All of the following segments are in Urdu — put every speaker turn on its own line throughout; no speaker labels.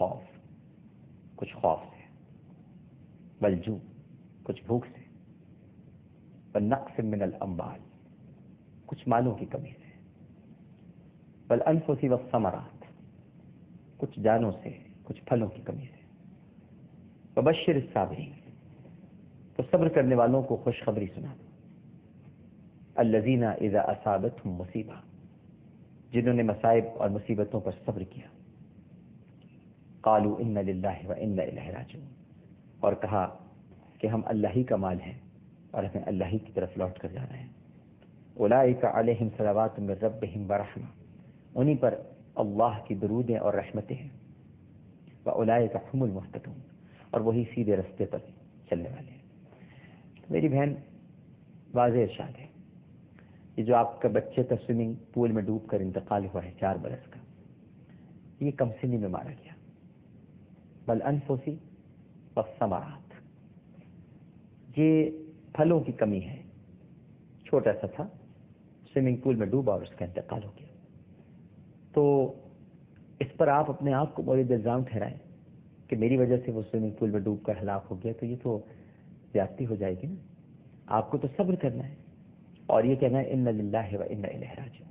الخوف، کچھ خوف سے، والجوع، کچھ بھوک سے، والنقص من الاموال، کچھ مالوں کی کمی سے، والانفس والثمرات، کچھ جانوں سے، کچھ پھلوں کی کمی سے، وبشر الصابرین، تو صبر کرنے والوں کو خوشخبری سنا دو، الذین اذا اصابتهم مصیبہ، جنہوں نے مصائب اور مصیبتوں پر صبر کیا، قالوا ان للہ وانا الیہ راجعون، اور کہا کہ ہم اللہ ہی کا مال ہیں اور ہمیں اللہ ہی کی طرف لوٹ کر جانا ہے، اولئک علیہم صلوات من ربہم ورحمہ، انہی پر اللہ کی درودیں اور رحمتیں ہیں، واولئک هم المہتدون، اور وہی سیدھے رستے پر چلنے والے ہیں۔ میری بہن، واضح ارشاد ہے، یہ جو آپ کا بچے کا سوئمنگ پول میں ڈوب کر انتقال ہوا ہے 4 برس کا، یہ کم سنی میں مارا گیا، بالانفس والثمرات، یہ پھلوں کی کمی ہے، چھوٹا سا تھا، سوئمنگ پول میں ڈوبا اور اس کا انتقال ہو گیا۔ تو اس پر آپ اپنے آپ کو مورد الزام ٹھہرائیں کہ میری وجہ سے وہ سوئمنگ پول میں ڈوب کر ہلاک ہو گیا، تو یہ تو زیادتی ہو جائے گی نا۔ آپ کو تو صبر کرنا ہے اور یہ کہنا ہے ان للہ وانا الیہ راجعون۔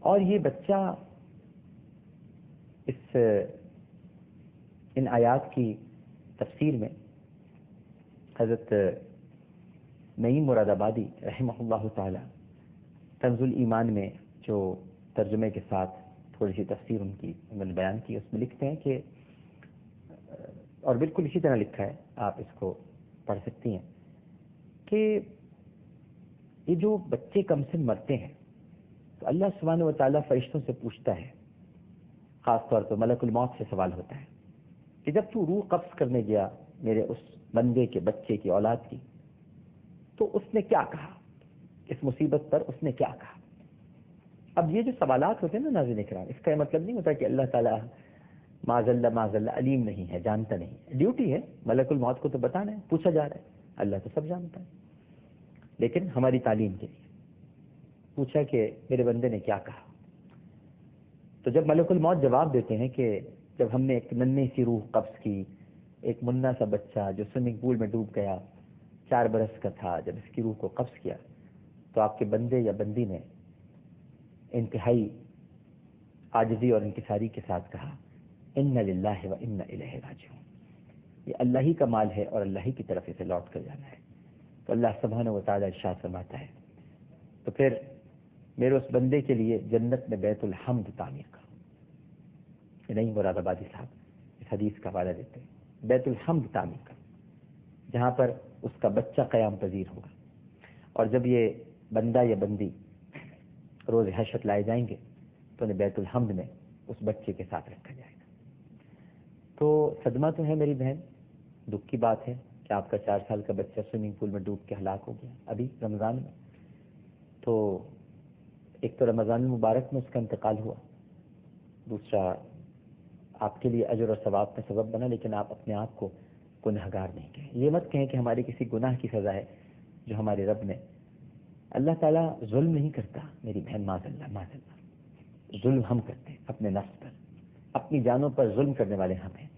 اور یہ بچہ ان آیات کی تفسیر میں حضرت نعیم مراد آبادی رحمہ اللہ تعالی کنز الایمان میں جو ترجمے کے ساتھ تھوڑی سی تفسیر ان کی انہوں نے بیان کی، اس میں لکھتے ہیں کہ، اور بالکل اسی طرح لکھا ہے، آپ اس کو پڑھ سکتی ہیں، کہ یہ جو بچے کم سن مرتے ہیں تو اللہ سبحانہ و تعالیٰ فرشتوں سے پوچھتا ہے، خاص طور پر ملک الموت سے سوال ہوتا ہے کہ جب تو روح قبض کرنے گیا میرے اس بندے کے بچے کی اولاد کی، تو اس نے کیا کہا، اس مصیبت پر اس نے کیا کہا۔ اب یہ جو سوالات ہوتے ہیں نا ناظرین کرام، اس کا یہ مطلب نہیں ہوتا کہ اللہ تعالیٰ معاذ اللہ علیم نہیں ہے، جانتا نہیں ہے، ڈیوٹی ہے، ملک الموت کو تو بتانا ہے، پوچھا جا رہا ہے، اللہ تو سب جانتا ہے، لیکن ہماری تعلیم کے لیے پوچھا کہ میرے بندے نے کیا کہا۔ تو جب ملک الموت جواب دیتے ہیں کہ جب ہم نے ایک ننھی سی روح قبض کی، ایک منا سا بچہ جو سوئمنگ پول میں ڈوب گیا، 4 برس کا تھا، جب اس کی روح کو قبض کیا تو آپ کے بندے یا بندی نے انتہائی عاجزی اور انکساری کے ساتھ کہا ان للہ وانا الیہ راجعون، یہ اللہ ہی کا مال ہے اور اللہ ہی کی طرف اسے لوٹ کر جانا ہے۔ تو اللہ سبحانہ و تعالیٰ ارشاد فرماتا ہے، تو پھر میرے اس بندے کے لیے جنت میں بیت الحمد تعمیر کرو۔ نہیں مراد آبادی صاحب اس حدیث کا حوالہ دیتے ہیں، بیت الحمد تعمیر کرو، جہاں پر اس کا بچہ قیام پذیر ہوگا، اور جب یہ بندہ یا بندی روز حشر لائے جائیں گے تو انہیں بیت الحمد میں اس بچے کے ساتھ رکھا جائے گا۔ تو صدمہ تو ہے میری بہن، دکھ کی بات ہے کہ آپ کا 4 سال کا بچہ سوئمنگ پول میں ڈوب کے ہلاک ہو گیا ابھی رمضان میں۔ تو ایک تو رمضان المبارک میں اس کا انتقال ہوا، دوسرا آپ کے لیے اجر اور ثواب کا سبب بنا، لیکن آپ اپنے آپ کو گنہگار نہیں کہیں، یہ مت کہیں کہ ہمارے کسی گناہ کی سزا ہے جو ہمارے رب نے۔ اللہ تعالیٰ ظلم نہیں کرتا میری بہن، معاذ اللہ، ظلم ہم کرتے ہیں اپنے نفس پر، اپنی جانوں پر ظلم کرنے والے ہم ہیں۔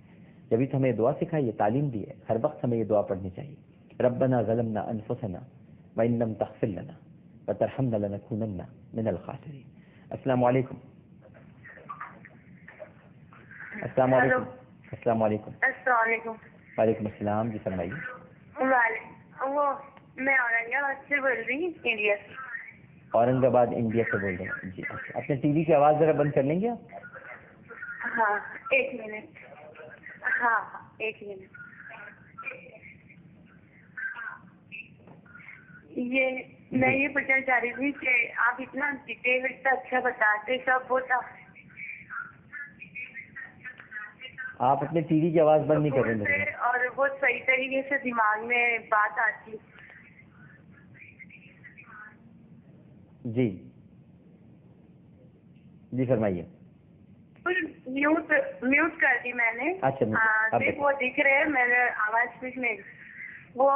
جبھی تو ہمیں دعا سکھائی ہے، تعلیم دی ہے، ہر وقت ہمیں یہ دعا پڑھنی چاہیے، ربنا ظلمنا انفسنا وان لم تغفر لنا وترحمنا لنکونن من الخاسرین۔ السلام علیکم۔ السلام علیکم۔ السلام علیکم۔
السلام علیکم۔
وعلیکم السلام، جی فرمائیے۔
وہ میں اورنگ آباد سے بول رہی ہوں، انڈیا سے۔
اورنگ آباد انڈیا سے بول رہے ہیں جی، اچھا، اپنے ٹی وی کی آواز ذرا بند کر لیں گے آپ؟
ہاں ایک منٹ، ہاں ایک منٹ۔ یہ میں یہ پوچھنا چاہ رہی تھی کہ آپ اتنا ڈیٹیل اتنا اچھا بتاتے سب، وہ تھا
آپ اپنے ٹی وی کی آواز بند نہیں کر رہے ہیں
اور وہ صحیح طریقے سے دماغ میں بات آتی۔
جی جی فرمائیے۔
میوٹ کر دی میں نے۔
اچھا
دیکھ وہ دکھ رہے ہیں، میں نے آواز کچھ نہیں، وہ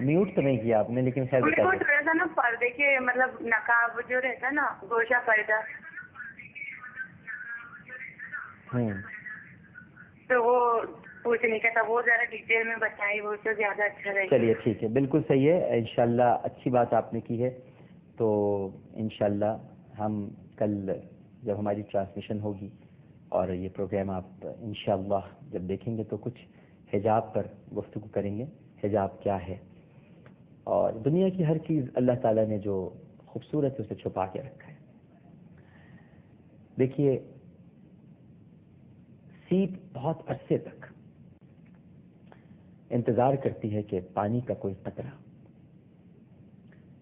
میوٹ تو نہیں کیا آپ نے، لیکن خیر
میرے کو تھوڑا سا نا پردے کے مطلب نقاب جو رہتا نا، گوشہ پردہ، تو وہ پوچھنے کا تھا، وہ ذرا ڈیٹیل میں بتائے، وہ تو زیادہ اچھا رہے گا.
چلیے ٹھیک ہے، بالکل صحیح ہے، انشاءاللہ اچھی بات آپ نے کی ہے. تو انشاءاللہ ہم کل جب ہماری ٹرانسمیشن ہوگی اور یہ پروگرام آپ انشاءاللہ جب دیکھیں گے تو کچھ حجاب پر گفتگو کریں گے. حجاب کیا ہے اور دنیا کی ہر چیز اللہ تعالیٰ نے جو خوبصورت اسے چھپا کے رکھا ہے. دیکھیے سیپ بہت عرصے تک انتظار کرتی ہے کہ پانی کا کوئی قطرہ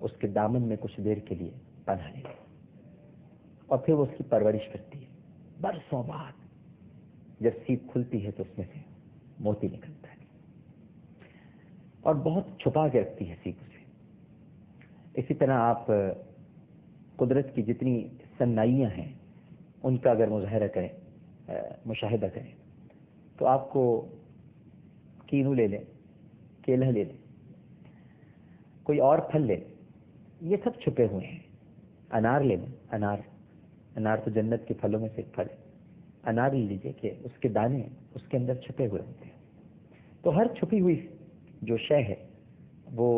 اس کے دامن میں کچھ دیر کے لیے پناہ لے، اور پھر وہ اس کی پرورش کرتی ہے. برسوں بعد جب سیپ کھلتی ہے تو اس میں سے موتی نکلتا ہے، اور بہت چھپا کے رکھتی ہے سیپ اسے. اسی طرح آپ قدرت کی جتنی صنائیاں ہیں ان کا اگر مظاہرہ کریں، مشاہدہ کریں، تو آپ کو کینو لے لیں، کیلا لے لیں، کوئی اور پھل لے لیں، یہ سب چھپے ہوئے ہیں. انار لے لیں، انار تو جنت کے پھلوں میں سے ایک پھل ہے. انار لے لیجیے کہ اس کے دانے اس کے اندر چھپے ہوئے ہوتے ہیں. تو ہر چھپی ہوئی جو شے ہے وہ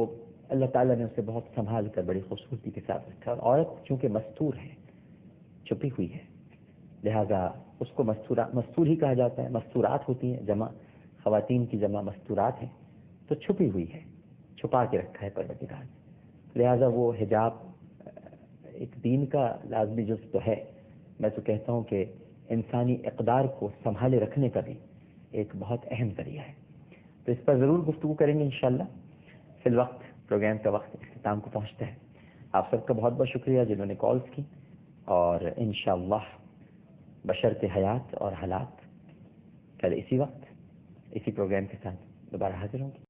اللہ تعالیٰ نے اسے بہت سنبھال کر بڑی خوبصورتی کے ساتھ رکھا. اور عورت چونکہ مستور ہے، چھپی ہوئی ہے، لہذا اس کو مستور ہی کہا جاتا ہے. مستورات ہوتی ہیں، جمع خواتین کی جمع مستورات ہیں، تو چھپی ہوئی ہے، چھپا کے رکھا ہے پروردگار. لہذا وہ حجاب ایک دین کا لازمی جزو تو ہے، میں تو کہتا ہوں کہ انسانی اقدار کو سنبھالے رکھنے کا بھی ایک بہت اہم ذریعہ ہے. تو اس پر ضرور گفتگو کریں گے انشاءاللہ. فی الوقت پروگرام کا وقت اختتام کو پہنچتا ہے. آپ سب کا بہت بہت شکریہ جنہوں نے کالز کی، اور انشاءاللہ بشرط حیات اور حالات کل اسی وقت اسی پروگرام کے ساتھ دوبارہ حاضر ہوں گے.